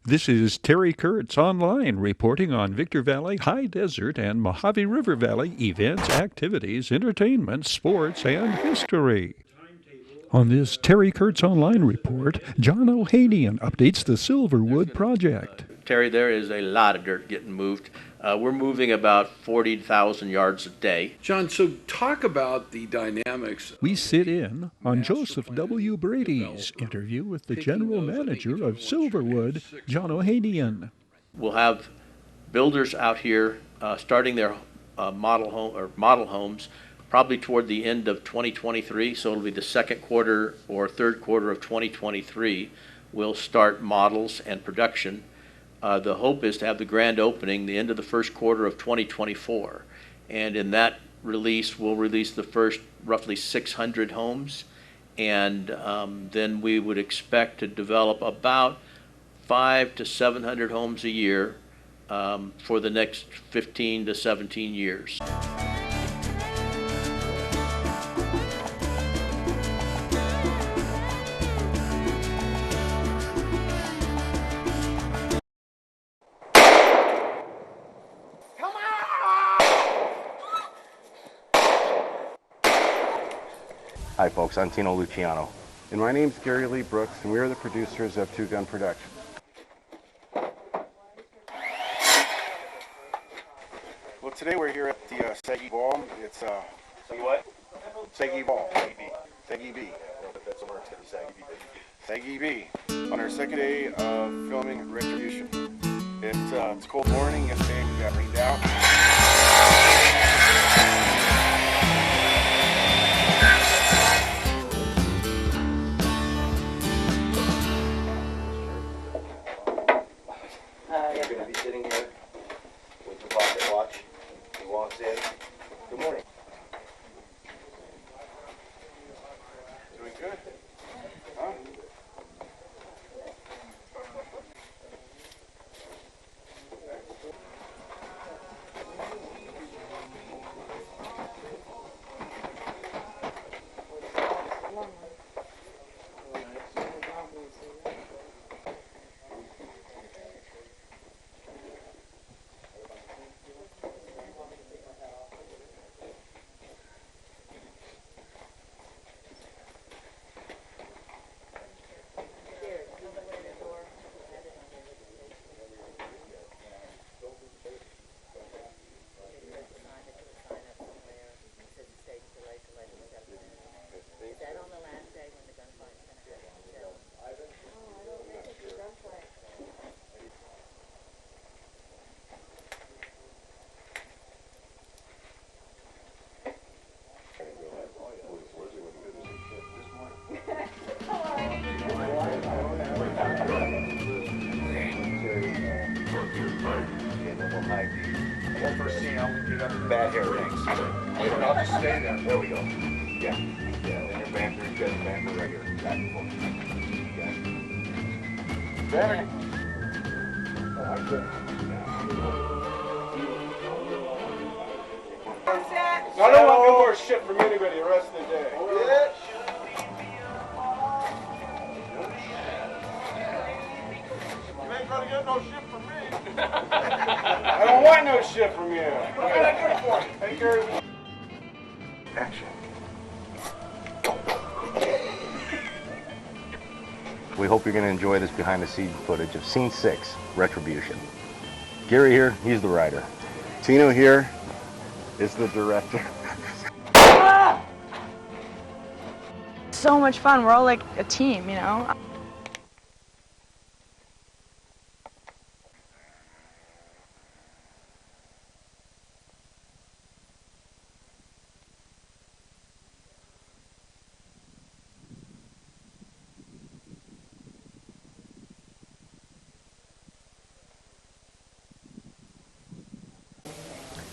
This is Terry Kurtz online reporting on Victor Valley, High Desert, and Mojave River Valley events, activities, entertainment, sports, and history. On this Terry Kurtz online report, John Ohanian updates the Silverwood project. Terry, there is a lot of dirt getting moved. We're moving about 40,000 yards a day. John, so talk about the dynamics. We sit in on Joseph W. Brady's interview with the general manager of Silverwood, John Ohanian. We'll have builders out here starting their model homes probably toward the end of 2023, so it'll be the second quarter or third quarter of 2023. We'll start models and production. The hope is to have the grand opening the end of the first quarter of 2024. And in that release, we'll release the first roughly 600 homes. And then we would expect to develop about 500 to 700 homes a year for the next 15 to 17 years. Hi folks, I'm Tino Luciano. And my name's Gary Lee Brooks, and we are the producers of Two Gun Productions. Well, today we're here at the Segi Ball. It's Segi what? Segi Ball. Segi B. That's a word. Segi B. On our second day of filming Retribution. It's a cold morning. Yesterday we got rained out. You're going to be sitting here with your pocket watch. He walks in. Good morning. Doing good? Huh? Bad hair rings. I'll just stay there. There we go. Yeah. Yeah. Then your banter, you guys banter right here. Back and forth. Yeah. Better. I don't want no more shit from anybody the rest of the day. You ain't gonna get no shit from me. I don't want no shit from you. What can I do for you? Take care of it. Action. We hope you're going to enjoy this behind-the-scenes footage of Scene 6, Retribution. Gary here, he's the writer. Tino here is the director. So much fun. We're all like a team, you know?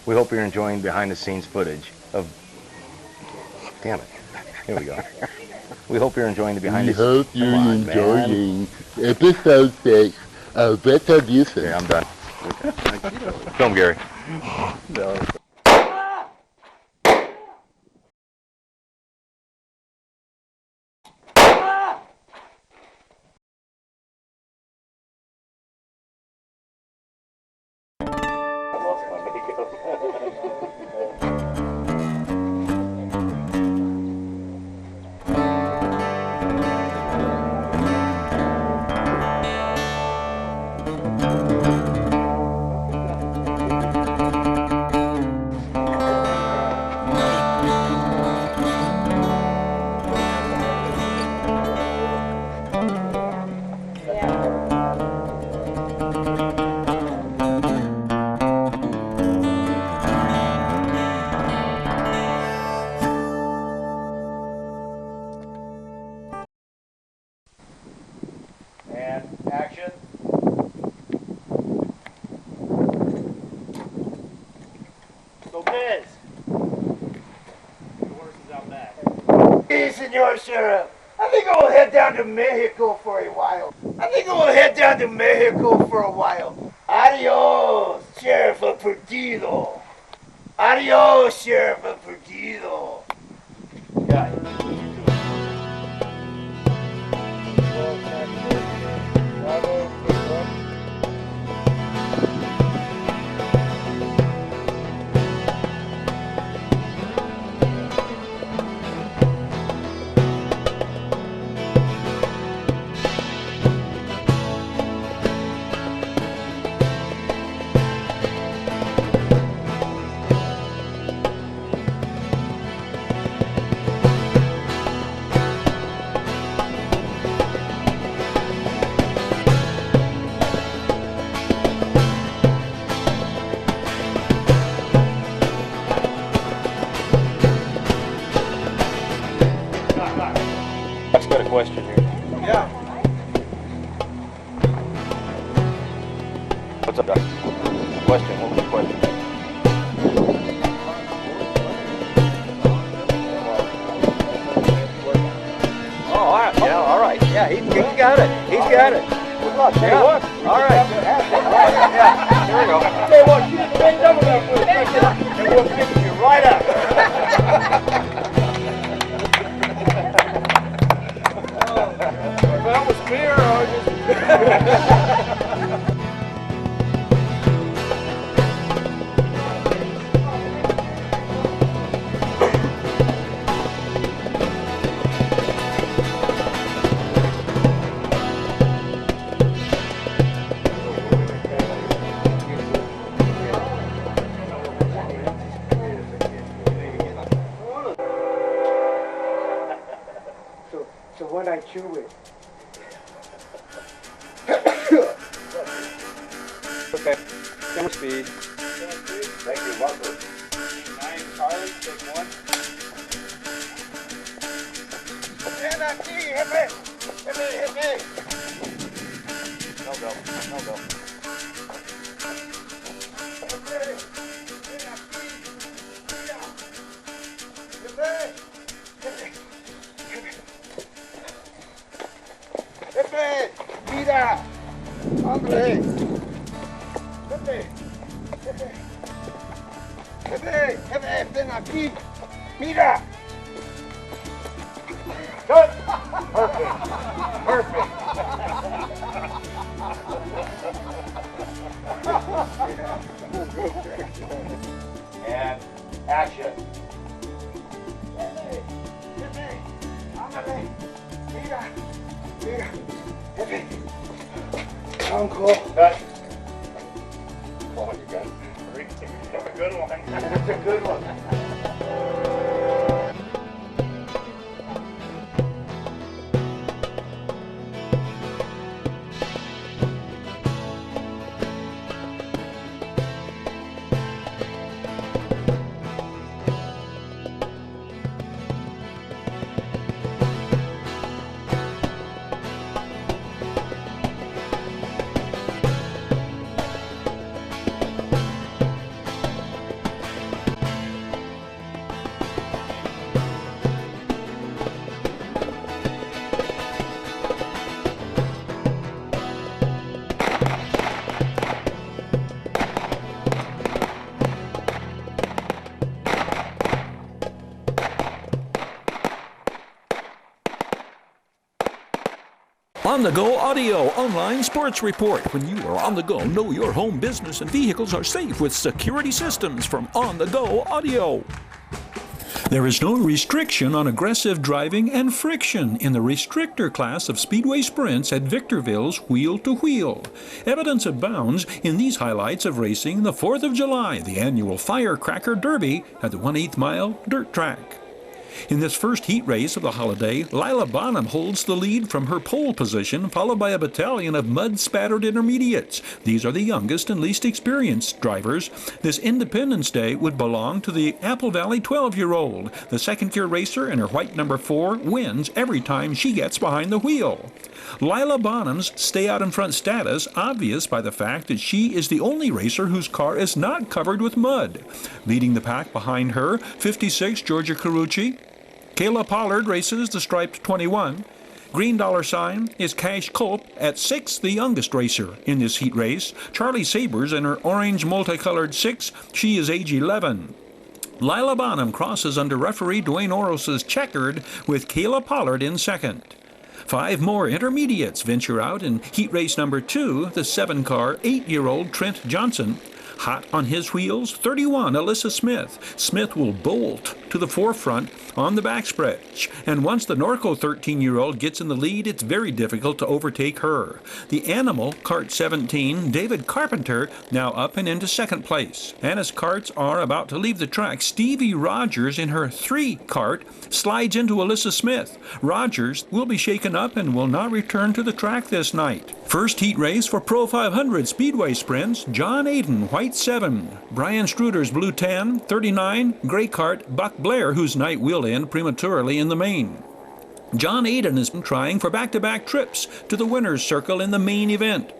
We hope you're enjoying behind-the-scenes footage of... Damn it. Here we go. We hope you're enjoying the behind-the-scenes... We hope you're enjoying episode 6 of Retribution. Okay, I'm done. Film, Gary. No. And action. So, Biz. The horse is out back. Hey, Senor Sheriff. I think I will head down to Mexico for a while. Adios, Sheriff of Perdido. Adios, Sheriff of Perdido. Got it. I've got a question here. Yeah. What's up, Doc? Question. What was the question? Oh, all right. Yeah, all right. Yeah, he got it. He's got it. Good luck. Yeah. All right. Yeah. Here we go. Say what? You bend over there for a second, and we'll pick you right up. That was clear, or just... So when I chew it. Okay. Camera speed. Thank you, Marco. 9 Charlie, take 1. Hit me. No go. No go. Mira, hombre. Jefe, ven aquí. Mira. Good. Perfect. And action. Uncle. Cut. Oh, you got it. That's a good one. That's a good one. On-the-go audio online sports report. When you are on the go, know your home business and vehicles are safe with security systems from On-the-go audio. There is no restriction on aggressive driving and friction in the restrictor class of speedway sprints at Victorville's wheel-to-wheel. Evidence abounds in these highlights of racing the 4th of July, the annual Firecracker Derby at the 1/8 mile dirt track. In this first heat race of the holiday, Lila Bonham holds the lead from her pole position, followed by a battalion of mud-spattered intermediates. These are the youngest and least experienced drivers. This Independence Day would belong to the Apple Valley 12-year-old. The second-year racer in her white number 4 wins every time she gets behind the wheel. Lila Bonham's stay-out-in-front status obvious by the fact that she is the only racer whose car is not covered with mud. Leading the pack behind her, 56 Georgia Carucci. Kayla Pollard races the striped 21. Green dollar sign is Cash Culp at 6th, the youngest racer in this heat race. Charlie Sabers in her orange multicolored 6. She is age 11. Lila Bonham crosses under referee Dwayne Oros's checkered with Kayla Pollard in second. 5 more intermediates venture out in heat race number 2, the 7-car, 8-year-old Trent Johnson. Hot on his wheels, 31, Alyssa Smith. Smith will bolt to the forefront on the backstretch, and once the Norco 13-year-old gets in the lead, it's very difficult to overtake her. The Animal, Cart 17, David Carpenter, now up and into second place. And as carts are about to leave the track, Stevie Rogers in her 3 cart slides into Alyssa Smith. Rogers will be shaken up and will not return to the track this night. First heat race for Pro 500 Speedway Sprints, John Ohanian, white 7. Brian Struder's blue 10, 39, gray cart, Buck Blair, whose night will end prematurely in the main. John Ohanian is trying for back-to-back trips to the winner's circle in the main event.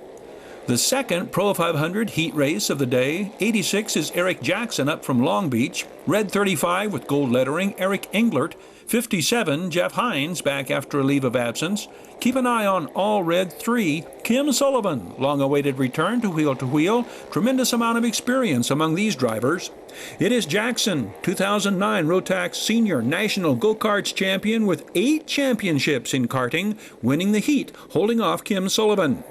The second Pro 500 heat race of the day, 86 is Eric Jackson up from Long Beach. Red 35 with gold lettering, Eric Englert. 57, Jeff Hines, back after a leave of absence. Keep an eye on all red 3, Kim Sullivan, long-awaited return to wheel. Tremendous amount of experience among these drivers. It is Jackson, 2009 Rotax Senior National Go-Karts champion with 8 championships in karting, winning the heat, holding off Kim Sullivan.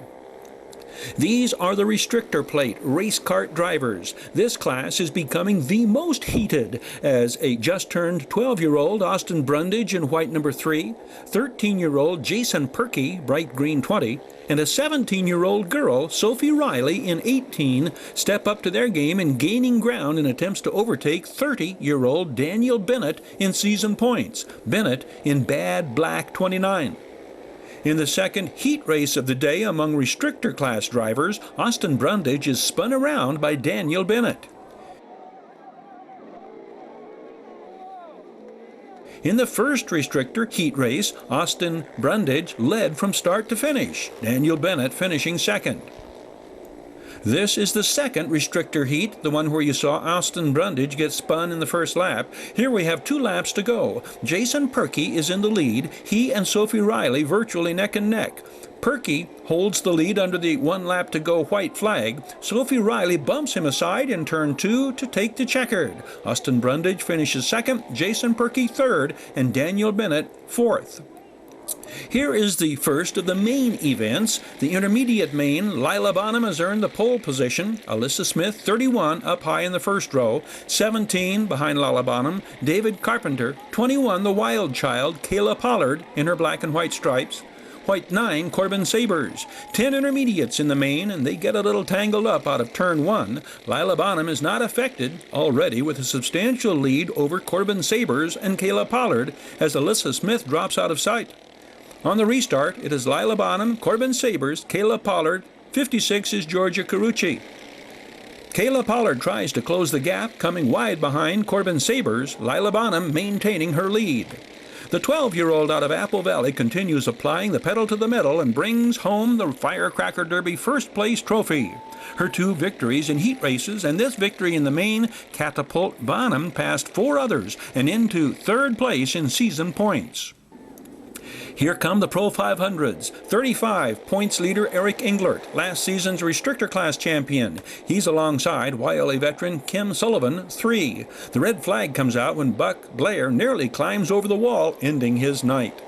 These are the restrictor plate race kart drivers. This class is becoming the most heated as a just-turned 12-year-old Austin Brundage in white number 3, 13-year-old Jason Perky, bright green 20, and a 17-year-old girl, Sophie Riley, in 18, step up to their game in gaining ground in attempts to overtake 30-year-old Daniel Bennett in season points. Bennett in bad black 29. In the second heat race of the day among restrictor class drivers, Austin Brundage is spun around by Daniel Bennett. In the first restrictor heat race, Austin Brundage led from start to finish, Daniel Bennett finishing second. This is the second restrictor heat, the one where you saw Austin Brundage get spun in the first lap. Here we have 2 laps to go. Jason Perky is in the lead. He and Sophie Riley virtually neck and neck. Perky holds the lead under the 1 lap to go white flag. Sophie Riley bumps him aside in turn 2 to take the checkered. Austin Brundage finishes second, Jason Perky third, and Daniel Bennett fourth. Here is the first of the main events. The intermediate main, Lila Bonham has earned the pole position. Alyssa Smith, 31, up high in the first row. 17 behind Lila Bonham. David Carpenter, 21, the wild child, Kayla Pollard in her black and white stripes. White 9, Corbin Sabers. 10 intermediates in the main, and they get a little tangled up out of turn 1. Lila Bonham is not affected already with a substantial lead over Corbin Sabers and Kayla Pollard as Alyssa Smith drops out of sight. On the restart, it is Lila Bonham, Corbin Sabers, Kayla Pollard. 56 is Georgia Carucci. Kayla Pollard tries to close the gap, coming wide behind Corbin Sabers, Lila Bonham maintaining her lead. The 12-year-old out of Apple Valley continues applying the pedal to the metal and brings home the Firecracker Derby first-place trophy. Her 2 victories in heat races and this victory in the main catapult Bonham past 4 others and into 3rd place in season points. Here come the Pro 500s. 35 points leader Eric Englert, last season's restrictor class champion. He's alongside wily veteran Kim Sullivan, 3. The red flag comes out when Buck Blair nearly climbs over the wall, ending his night.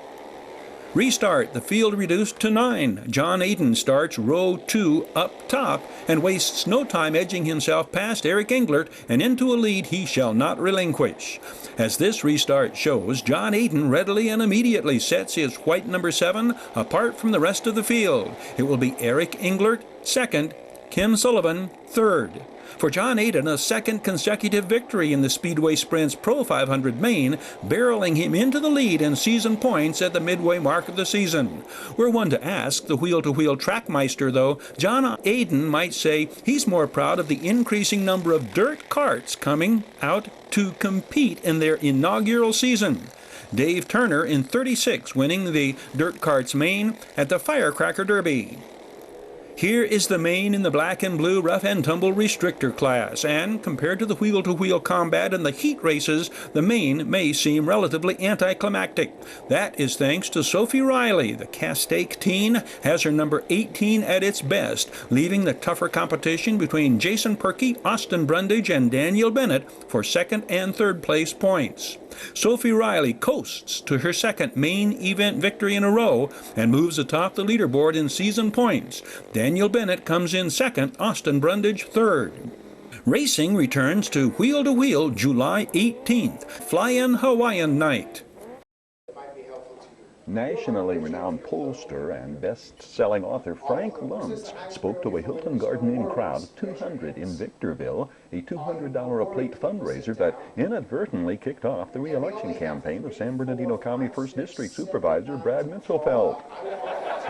Restart, the field reduced to 9. John Ohanian starts row 2 up top and wastes no time edging himself past Eric Englert and into a lead he shall not relinquish. As this restart shows, John Ohanian readily and immediately sets his white number 7 apart from the rest of the field. It will be Eric Englert second, Kim Sullivan third. For John Ohanian, a second consecutive victory in the Speedway Sprints Pro 500 main, barreling him into the lead in season points at the midway mark of the season. We're one to ask the wheel-to-wheel trackmeister, though. John Ohanian might say he's more proud of the increasing number of dirt carts coming out to compete in their inaugural season. Dave Turner in 36 winning the Dirt Carts main at the Firecracker Derby. Here is the main in the black and blue rough and tumble restrictor class, and compared to the wheel-to-wheel combat and the heat races, the main may seem relatively anticlimactic. That is thanks to Sophie Riley. The Castaic teen has her number 18 at its best, leaving the tougher competition between Jason Perkey, Austin Brundage, and Daniel Bennett for second and third place points. Sophie Riley coasts to her second main event victory in a row and moves atop the leaderboard in season points. Daniel Bennett comes in second, Austin Brundage third. Racing returns to Wheel-to-Wheel July 18th, Fly-In Hawaiian Night. Nationally renowned pollster and best-selling author Frank Luntz spoke to a Hilton Garden Inn crowd of 200 in Victorville, a $200 a plate fundraiser that inadvertently kicked off the re-election campaign of San Bernardino County 1st District Supervisor Brad Mitzelfeld.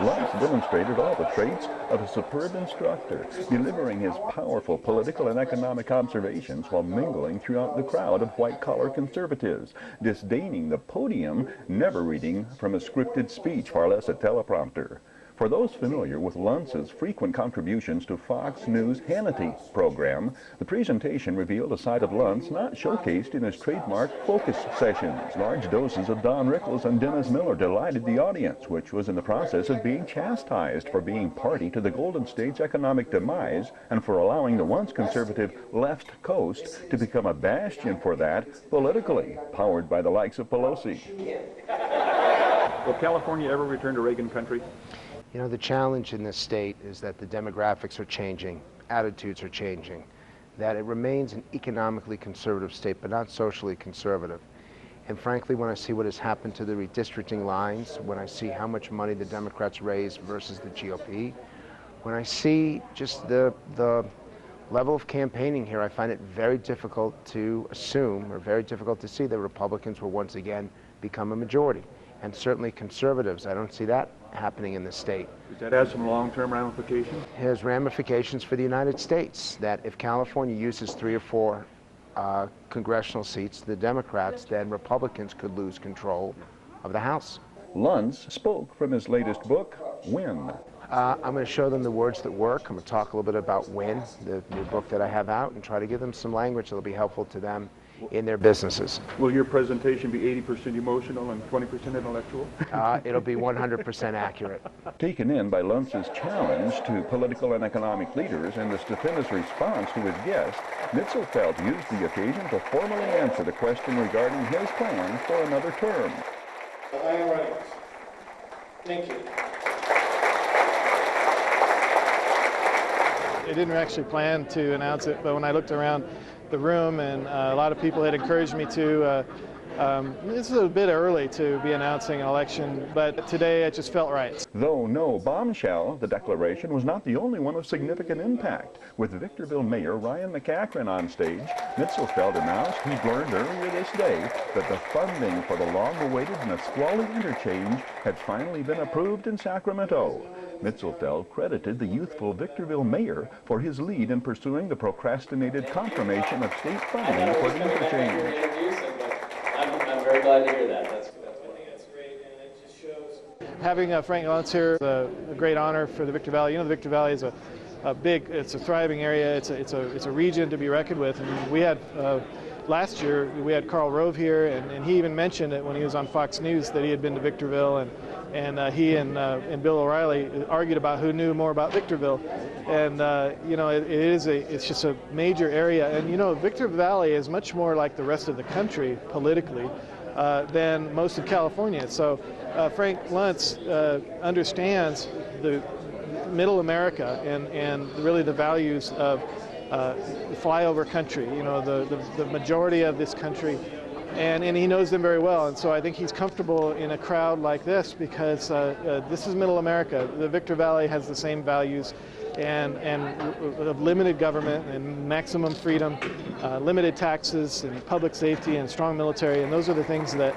Luntz demonstrated all the traits of a superb instructor, delivering his powerful political and economic observations while mingling throughout the crowd of white-collar conservatives, disdaining the podium, never reading from a scripted speech, far less a teleprompter. For those familiar with Luntz's frequent contributions to Fox News' Hannity program, the presentation revealed a side of Luntz not showcased in his trademark focus sessions. Large doses of Don Rickles and Dennis Miller delighted the audience, which was in the process of being chastised for being party to the Golden State's economic demise and for allowing the once conservative left coast to become a bastion for that politically, powered by the likes of Pelosi. Will California ever return to Reagan country? You know, the challenge in this state is that the demographics are changing, attitudes are changing, that it remains an economically conservative state, but not socially conservative. And frankly, when I see what has happened to the redistricting lines, when I see how much money the Democrats raise versus the GOP, when I see just the level of campaigning here, I find it very difficult to assume, or very difficult to see, that Republicans will once again become a majority. And certainly conservatives, I don't see that happening in the state. Does that have some long-term ramifications? It has ramifications for the United States, that if California uses 3 or 4 congressional seats, the Democrats, then Republicans could lose control of the House. Luntz spoke from his latest book, Win. I'm going to show them the words that work. I'm going to talk a little bit about Win, the new book that I have out, and try to give them some language that will be helpful to them in their businesses. Will your presentation be 80% emotional and 20% intellectual? It'll be 100% accurate. Taken in by Luntz's challenge to political and economic leaders and the stupendous response to his guest, Mitzelfeld used the occasion to formally answer the question regarding his plans for another term. I am ready. Thank you. I didn't actually plan to announce it, but when I looked around the room and a lot of people had encouraged me to, this is a bit early to be announcing an election, but today it just felt right. Though no bombshell, the declaration was not the only one of significant impact. With Victorville Mayor Ryan McCachran on stage, Mitzelfeld announced he'd learned earlier this day that the funding for the long-awaited Nisqually interchange had finally been approved in Sacramento. Mitzelfeld credited the youthful Victorville mayor for his lead in pursuing the procrastinated confirmation of state funding for the interchange. I'm very glad to hear that. That's great, and it just shows. Having Frank Luntz here is a great honor for the Victor Valley. You know, the Victor Valley is it's a thriving area. It's a region to be reckoned with. And we had last year we had Karl Rove here, and he even mentioned it when he was on Fox News that he had been to Victorville, and he and Bill O'Reilly argued about who knew more about Victorville. And you know, it's just a major area. And you know, Victor Valley is much more like the rest of the country politically. than most of California. So Frank Luntz understands the middle America and really the values of flyover country, you know, the majority of this country, and he knows them very well. And so I think he's comfortable in a crowd like this because this is middle America. The Victor Valley has the same values and of limited government and maximum freedom, limited taxes and public safety and strong military, and those are the things that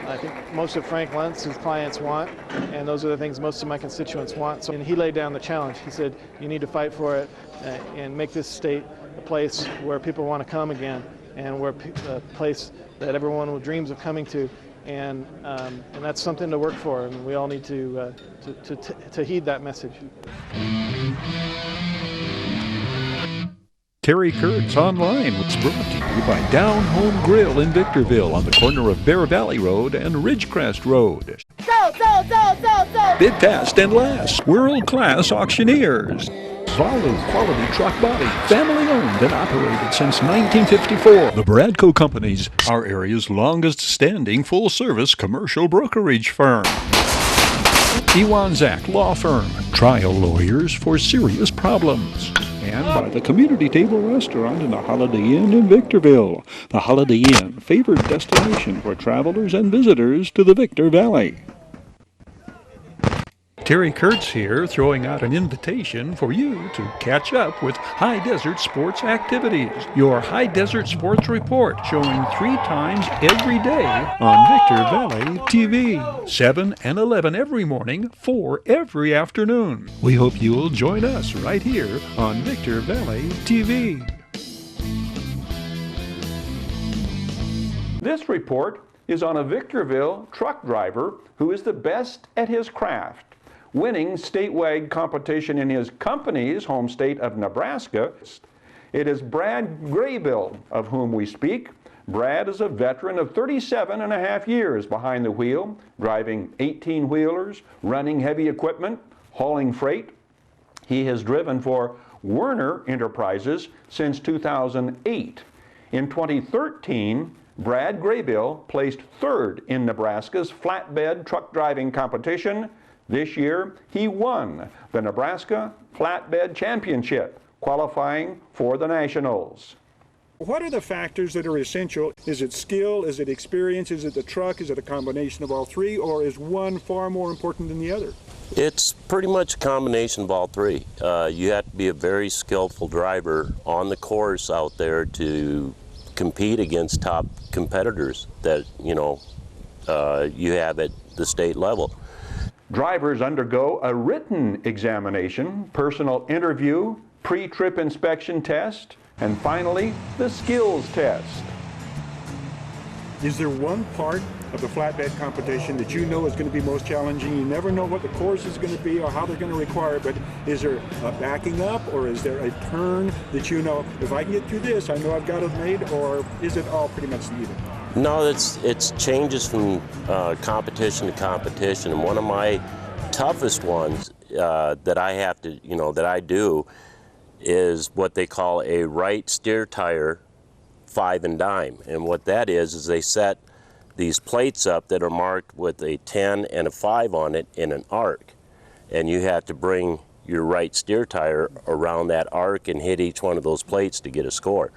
I think most of Frank Luntz's clients want, and those are the things most of my constituents want. So, and he laid down the challenge. He said, you need to fight for it and make this state a place where people want to come again, and where a place that everyone dreams of coming to, and that's something to work for, and we all need to heed that message. Terry Kurtz Online was brought to you by Down Home Grill in Victorville on the corner of Bear Valley Road and Ridgecrest Road. Bid fast and last, world-class auctioneers. Solid quality truck body, family owned and operated since 1954. The Bradco Companies, our area's longest standing full-service commercial brokerage firm. Ewanzak Law Firm, trial lawyers for serious problems. And by the Community Table Restaurant in the Holiday Inn in Victorville. The Holiday Inn, favored destination for travelers and visitors to the Victor Valley. Terry Kurtz here, throwing out an invitation for you to catch up with High Desert Sports Activities, your High Desert Sports Report, showing 3 times every day on Victor Valley TV, 7 and 11 every morning, 4 every afternoon. We hope you'll join us right here on Victor Valley TV. This report is on a Victorville truck driver who is the best at his craft, winning statewide competition in his company's home state of Nebraska. It is Brad Graybill of whom we speak. Brad is a veteran of 37 and a half years behind the wheel, driving 18-wheelers, running heavy equipment, hauling freight. He has driven for Werner Enterprises since 2008. In 2013, Brad Graybill placed 3rd in Nebraska's flatbed truck driving competition. This year, he won the Nebraska Flatbed Championship, qualifying for the Nationals. What are the factors that are essential? Is it skill? Is it experience? Is it the truck? Is it a combination of all 3? Or is one far more important than the other? It's pretty much a combination of all 3. You have to be a very skillful driver on the course out there to compete against top competitors that, you know, you have at the state level. Drivers undergo a written examination, personal interview, pre-trip inspection test, and finally, the skills test. Is there one part of the flatbed competition that you know is going to be most challenging? You never know what the course is going to be or how they're going to require it, but is there a backing up or is there a turn that you know, if I can get through this, I know I've got it made, or is it all pretty much even? No, it's changes from competition to competition, and one of my toughest ones that I have to, you know, that I do is what they call a right steer tire 5 and dime, and what that is they set these plates up that are marked with a 10 and a 5 on it in an arc, and you have to bring your right steer tire around that arc and hit each one of those plates to get a score.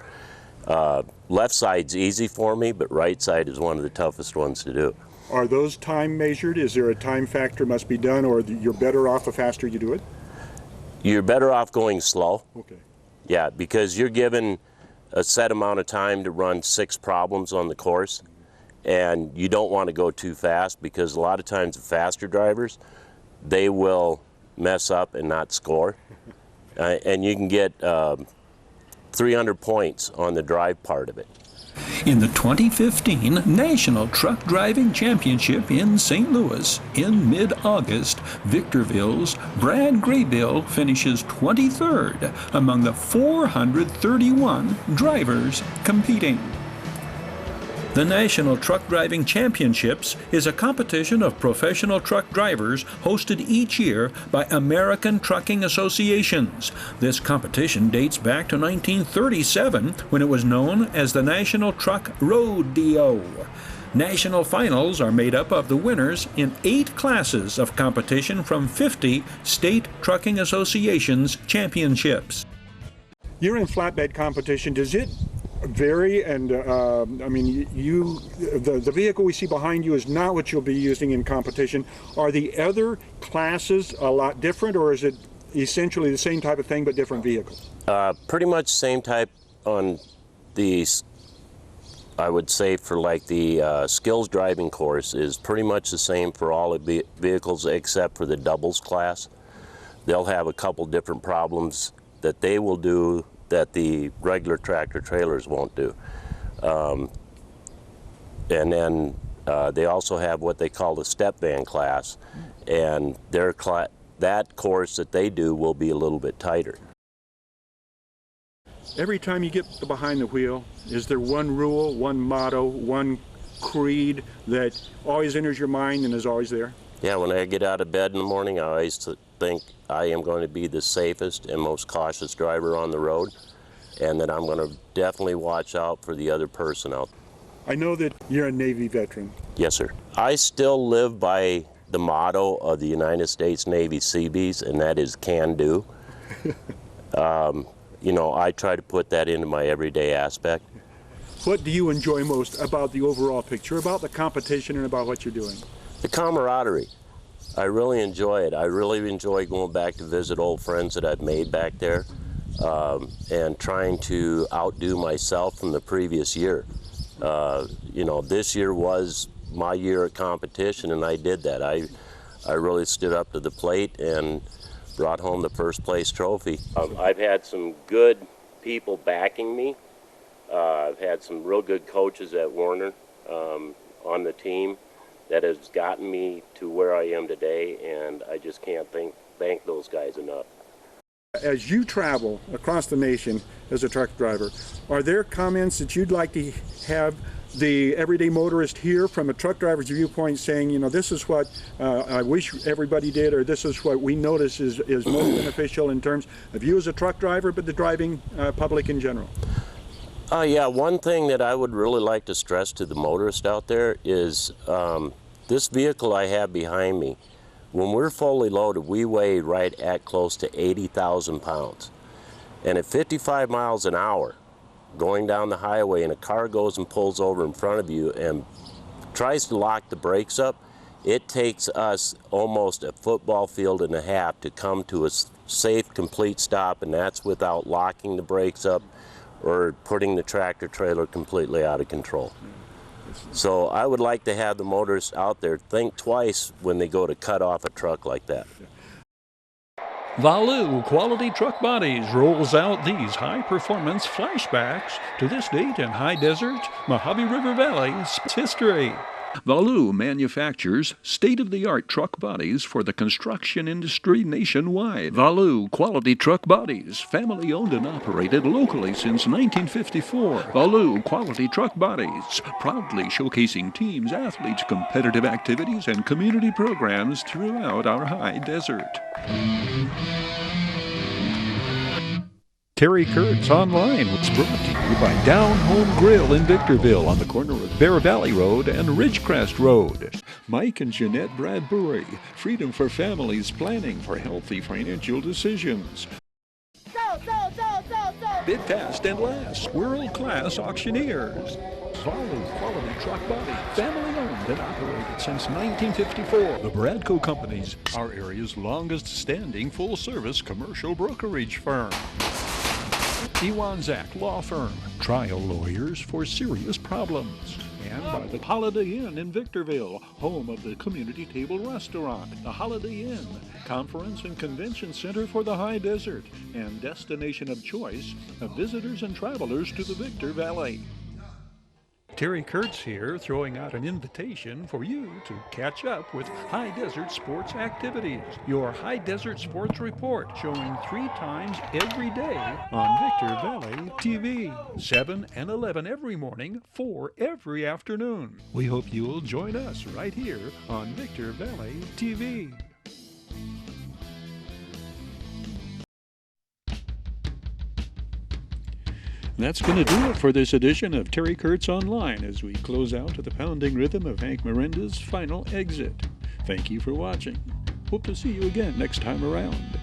Left side's easy for me, but right side is one of the toughest ones to do. Are those time measured? Is there a time factor must be done, or you're better off the faster you do it? You're better off going slow. Okay. Yeah, because you're given a set amount of time to run 6 problems on the course, and you don't want to go too fast because a lot of times the faster drivers, they will mess up and not score. And you can get 300 points on the drive part of it. In the 2015 National Truck Driving Championship in St. Louis, in mid-August, Victorville's Brad Graybill finishes 23rd among the 431 drivers competing. The National Truck Driving Championships is a competition of professional truck drivers hosted each year by American trucking associations. This competition dates back to 1937 when it was known as the National Truck Rodeo. National finals are made up of the winners in 8 classes of competition from 50 state trucking associations championships. You're in flatbed competition. Does it vary? And I mean, the vehicle we see behind you is not what you'll be using in competition. Are the other classes a lot different, or is it essentially the same type of thing but different vehicles? Pretty much same type on these. I would say for like the skills driving course is pretty much the same for all the vehicles except for the doubles class. They'll have a couple different problems that they will do that the regular tractor trailers won't do. And then they also have what they call the step van class, and that course that they do will be a little bit tighter. Every time you get behind the wheel, is there one rule, one motto, one creed that always enters your mind and is always there? Yeah, when I get out of bed in the morning, I always think I am going to be the safest and most cautious driver on the road, and that I'm going to definitely watch out for the other person out. I know that you're a Navy veteran. Yes, sir. I still live by the motto of the United States Navy Seabees, and that is can do. You know, I try to put that into my everyday aspect. What do you enjoy most about the overall picture, about the competition, and about what you're doing? The camaraderie. I really enjoy it. I really enjoy going back to visit old friends that I've made back there, and trying to outdo myself from the previous year. You know, this year was my year at competition, and I did that. I really stood up to the plate and brought home the first place trophy. I've had some good people backing me. I've had some real good coaches at Warner on the team that has gotten me to where I am today, and I just can't thank those guys enough. As you travel across the nation as a truck driver, are there comments that you'd like to have the everyday motorist hear from a truck driver's viewpoint, saying, you know, this is what I wish everybody did, or this is what we notice is most beneficial in terms of you as a truck driver, but the driving public in general? Yeah, one thing that I would really like to stress to the motorist out there is this vehicle I have behind me, when we're fully loaded, we weigh right at close to 80,000 pounds. And at 55 miles an hour, going down the highway, and a car goes and pulls over in front of you and tries to lock the brakes up, it takes us almost a football field and a half to come to a safe, complete stop, and that's without locking the brakes up or putting the tractor trailer completely out of control. So I would like to have the motorists out there think twice when they go to cut off a truck like that. Valu Quality Truck Bodies rolls out these high-performance flashbacks to this date in high desert, Mojave River Valley's history. Valu manufactures state-of-the-art truck bodies for the construction industry nationwide. Valu Quality Truck Bodies, family-owned and operated locally since 1954. Valu Quality Truck Bodies, proudly showcasing teams, athletes, competitive activities, and community programs throughout our high desert. Terry Kurtz Online was brought to you by Down Home Grill in Victorville on the corner of Bear Valley Road and Ridgecrest Road. Mike and Jeanette Bradbury, Freedom for Families, planning for healthy financial decisions. Bid fast and last, world-class auctioneers. Valu Quality Truck Body, family-owned and operated since 1954. The Bradco Companies, our area's longest-standing full-service commercial brokerage firm. Iwanzak Law Firm, trial lawyers for serious problems. And by the Holiday Inn in Victorville, home of the Community Table Restaurant. The Holiday Inn, conference and convention center for the high desert, and destination of choice of visitors and travelers to the Victor Valley. Terry Kurtz here, throwing out an invitation for you to catch up with High Desert Sports Activities, your High Desert Sports Report, showing 3 times every day on Victor Valley TV, 7 and 11 every morning, 4 every afternoon. We hope you'll join us right here on Victor Valley TV. That's going to do it for this edition of Terry Kurtz Online as we close out to the pounding rhythm of Hank Miranda's final exit. Thank you for watching. Hope to see you again next time around.